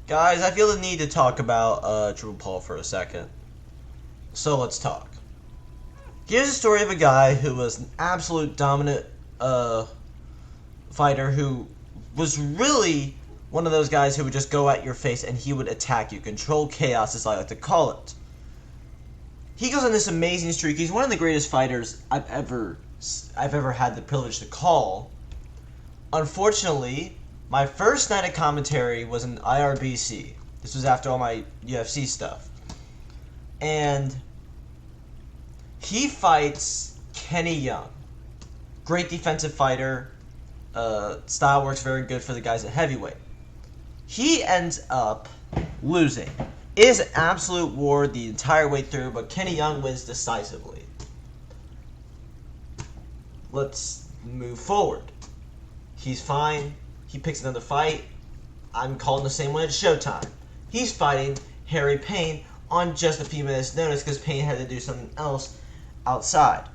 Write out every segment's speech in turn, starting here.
Guys, I feel the need to talk about Drew Paul for a second. So let's talk. Here's a story of a guy who was an absolute dominant fighter who was really one of those guys who would just go at your face and he would attack you. Control chaos, as I like to call it. He goes on this amazing streak. He's one of the greatest fighters I've ever had the privilege to call. Unfortunately, my first night of commentary was in IRBC. This was after all my UFC stuff. And he fights Kenny Young. Great defensive fighter. Style works very good for the guys at heavyweight. He ends up losing. It is an absolute war the entire way through, but Kenny Young wins decisively. Let's move forward. He's fine. He picks another fight. I'm calling the same one at Showtime. He's fighting Harry Payne on just a few minutes' notice because Payne had to do something else outside.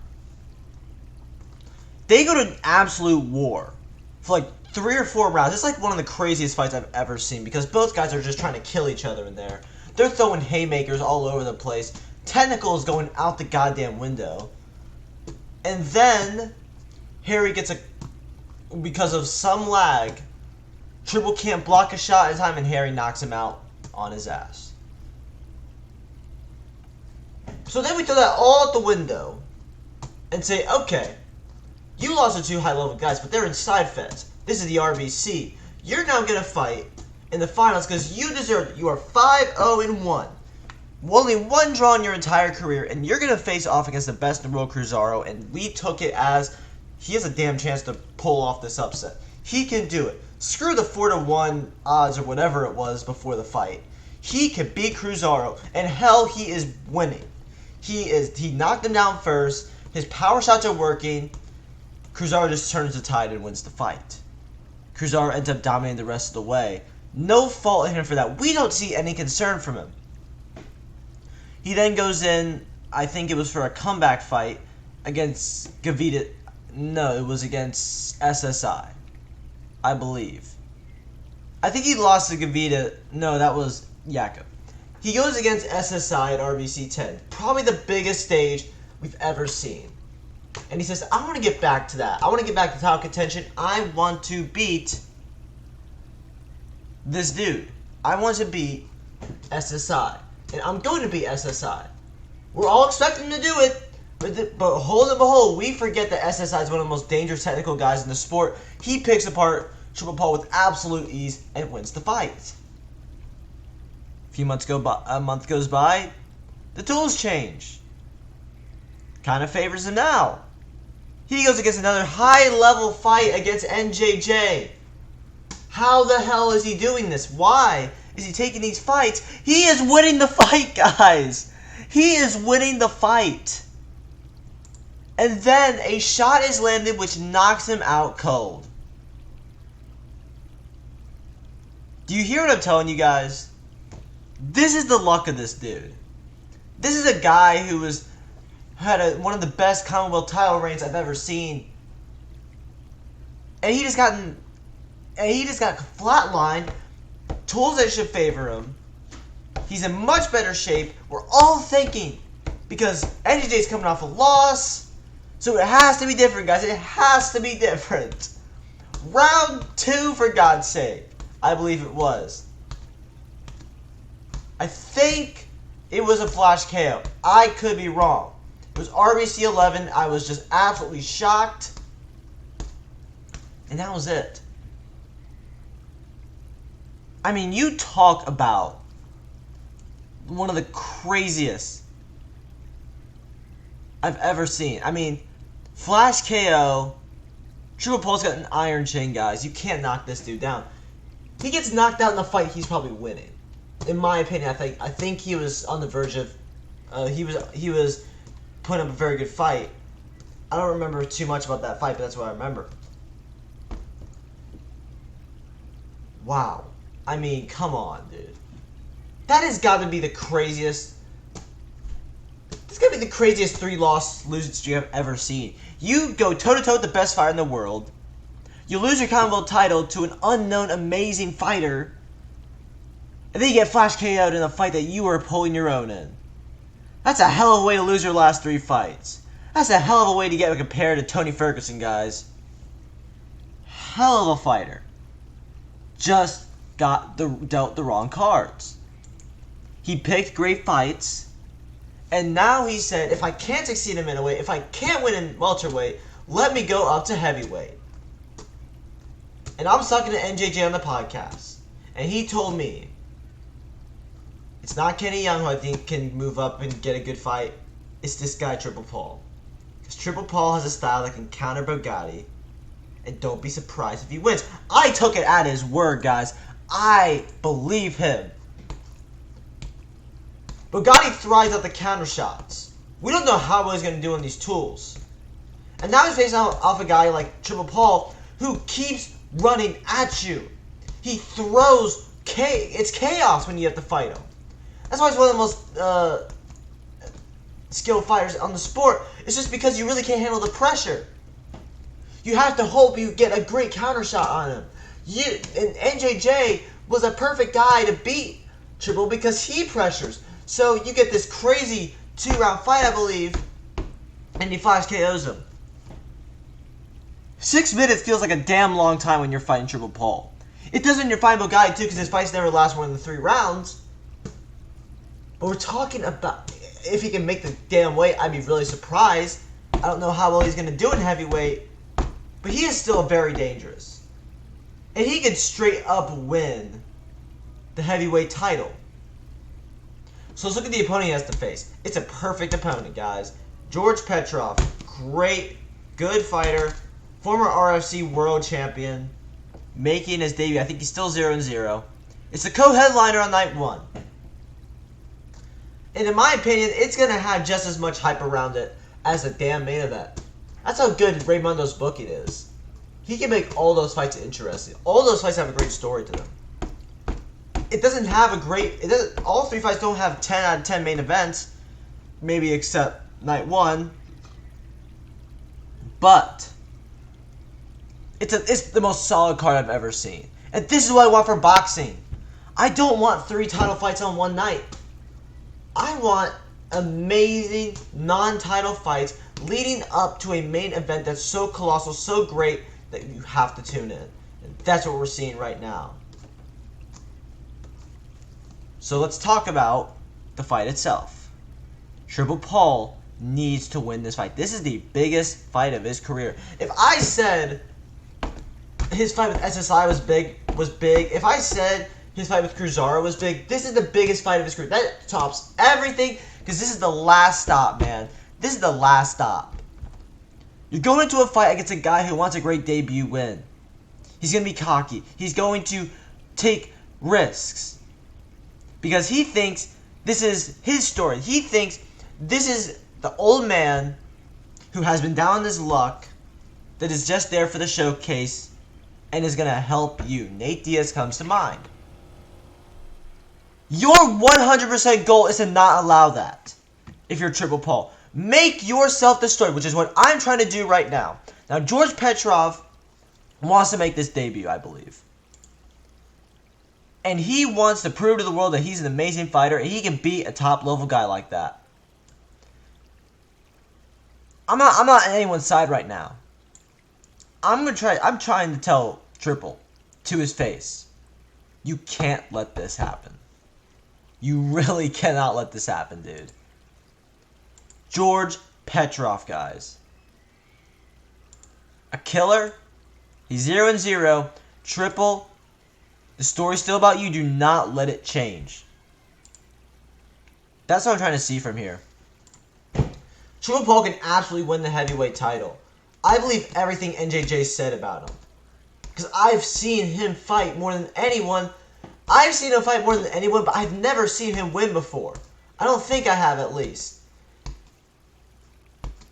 They go to an absolute war for like 3 or 4 rounds. It's like one of the craziest fights I've ever seen because both guys are just trying to kill each other in there. They're throwing haymakers all over the place. Technical is going out the goddamn window. And then Harry gets because of some lag, Triple can't block a shot in time and Harry knocks him out on his ass. So then we throw that all out the window and say, okay, you lost to 2 high-level guys, but they're in side feds. This is the RBC. You're now going to fight in the finals because you deserve it. You are 5-0-1. Only 1 draw in your entire career, and you're going to face off against the best in the world, Cruzaro, and we took it as he has a damn chance to pull off this upset. He can do it. Screw the 4-1 odds or whatever it was before the fight. He can beat Cruzaro, and hell, he is winning. He knocked him down first. His power shots are working. Cruzaro just turns the tide and wins the fight. Cruzaro ends up dominating the rest of the way. No fault in him for that. We don't see any concern from him. He then goes in, I think it was for a comeback fight against Gavita. No, it was against SSI, I believe. I think he lost to Gavita. No, that was Jakob. He goes against SSI at RBC 10. Probably the biggest stage we've ever seen. And he says, I want to get back to that. I want to get back to title contention. I want to beat this dude. I want to beat SSI. And I'm going to beat SSI. We're all expecting him to do it. But hold and behold, we forget that SSI is one of the most dangerous technical guys in the sport. He picks apart Triple Paul with absolute ease and wins the fight. A month goes by, the tools change. Kind of favors him now. He goes against another high-level fight against NJJ. How the hell is he doing this? Why is he taking these fights? He is winning the fight, guys. He is winning the fight. And then a shot is landed which knocks him out cold. Do you hear what I'm telling you guys? This is the luck of this dude. This is a guy who had one of the best Commonwealth title reigns I've ever seen. And he just got flatlined. Tools that should favor him. He's in much better shape. We're all thinking because NJJ's coming off a loss. So it has to be different, guys. It has to be different. Round 2, for God's sake. I believe it was. I think it was a flash KO. I could be wrong. It was RBC 11. I was just absolutely shocked. And that was it. I mean, you talk about one of the craziest I've ever seen. I mean, flash KO. Triple Paul's got an iron chin, guys. You can't knock this dude down. He gets knocked out in the fight, he's probably winning. In my opinion, I think he was on the verge of. He was putting up a very good fight. I don't remember too much about that fight, but that's what I remember. Wow. I mean, come on, dude. That has got to be the craziest. This got to be the craziest 3-loss losing streak I've ever seen. You go toe-to-toe with the best fighter in the world. You lose your Commonwealth title to an unknown, amazing fighter. and then you get flash KO'd in a fight that you were pulling your own in. That's a hell of a way to lose your last 3 fights. That's a hell of a way to get compared to Tony Ferguson, guys. Hell of a fighter. Just got dealt the wrong cards. He picked great fights, and now he said, if I can't succeed in middleweight, if I can't win in welterweight, let me go up to heavyweight. And I was talking to NJJ on the podcast, and he told me, it's not Kenny Young who I think can move up and get a good fight. It's this guy, Triple Paul. Because Triple Paul has a style that can counter Bugatti, and don't be surprised if he wins. I took it at his word, guys. I believe him. Bugatti thrives at the counter shots. We don't know how well he's going to do on these tools. And now he's facing off a guy like Triple Paul who keeps running at you. He throws it's chaos when you have to fight him. That's why he's one of the most skilled fighters on the sport. It's just because you really can't handle the pressure. You have to hope you get a great counter shot on him. And NJJ was a perfect guy to beat Triple because he pressures. So you get this crazy 2-round fight, I believe, and he flash KOs him. 6 minutes feels like a damn long time when you're fighting Triple Paul. It does when you're fighting Bugatti too, because his fights never last more than 3 rounds. But we're talking about if he can make the damn weight, I'd be really surprised. I don't know how well he's going to do in heavyweight, but he is still very dangerous. And he can straight up win the heavyweight title. So let's look at the opponent he has to face. It's a perfect opponent, guys. George Petrov, great, good fighter, former RFC world champion, making his debut. I think he's still 0-0. It's the co-headliner on night 1. And in my opinion, it's going to have just as much hype around it as the damn main event. That's how good Raymondo's booking is. He can make all those fights interesting. All those fights have a great story to them. It doesn't have a great... all 3 fights don't have 10 out of 10 main events. Maybe except night 1. But it's the most solid card I've ever seen. And this is what I want for boxing. I don't want 3 title fights on one night. I want amazing non-title fights leading up to a main event that's so colossal, so great, that you have to tune in. And that's what we're seeing right now. So let's talk about the fight itself. Triple Paul needs to win this fight. This is the biggest fight of his career. If I said his fight with SSI was big, if I said his fight with Cruzaro was big, this is the biggest fight of his career. That tops everything, because this is the last stop, man. This is the last stop. You're going into a fight against a guy who wants a great debut win. He's going to be cocky. He's going to take risks. Because he thinks this is his story. He thinks this is the old man who has been down on his luck, that is just there for the showcase, and is going to help you. Nate Diaz comes to mind. Your 100% goal is to not allow that if you're Triple Paul. Make yourself the story, which is what I'm trying to do right now. Now, George Petrov wants to make this debut, I believe. And he wants to prove to the world that he's an amazing fighter and he can beat a top-level guy like that. I'm not on anyone's side right now. I'm trying to tell Triple to his face, you can't let this happen. You really cannot let this happen, dude. George Petrov, guys. A killer. He's 0-0. Triple. The story's still about you. Do not let it change. That's what I'm trying to see from here. Triple Paul can absolutely win the heavyweight title. I believe everything NJJ said about him. Because I've seen him fight more than anyone. I've seen him fight more than anyone, but I've never seen him win before. I don't think I have, at least.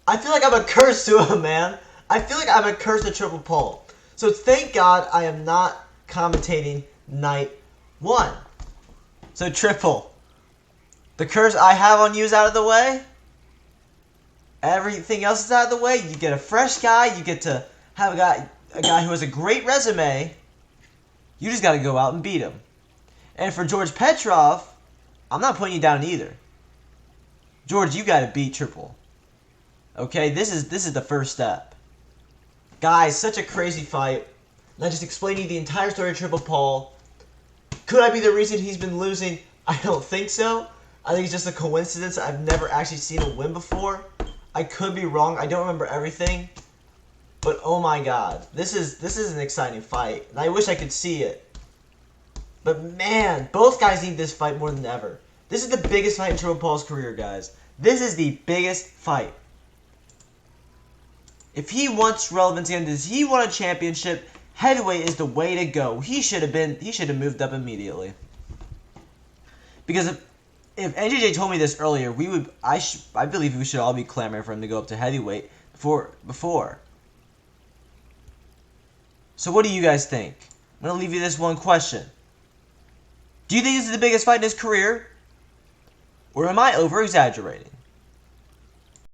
I feel like I'm a curse to him, man. I feel like I'm a curse to Triple Paul. So thank God I am not commentating night 1. So Triple, the curse I have on you is out of the way. Everything else is out of the way. You get a fresh guy. You get to have a guy who has a great resume. You just got to go out and beat him. And for George Petrov, I'm not putting you down either. George, you gotta beat Triple. Okay, this is the first step. Guys, such a crazy fight. And I just explained to you the entire story of Triple Paul. Could I be the reason he's been losing? I don't think so. I think it's just a coincidence. I've never actually seen him win before. I could be wrong. I don't remember everything. But oh my god. This is an exciting fight. And I wish I could see it. But man, both guys need this fight more than ever. This is the biggest fight in Triple Paul's career, guys. This is the biggest fight. If he wants relevance again, does he want a championship? Heavyweight is the way to go. He should have moved up immediately. Because if NJJ told me this earlier, I believe we should all be clamoring for him to go up to heavyweight before. So what do you guys think? I'm gonna leave you this one question. Do you think this is the biggest fight in his career? Or am I over-exaggerating?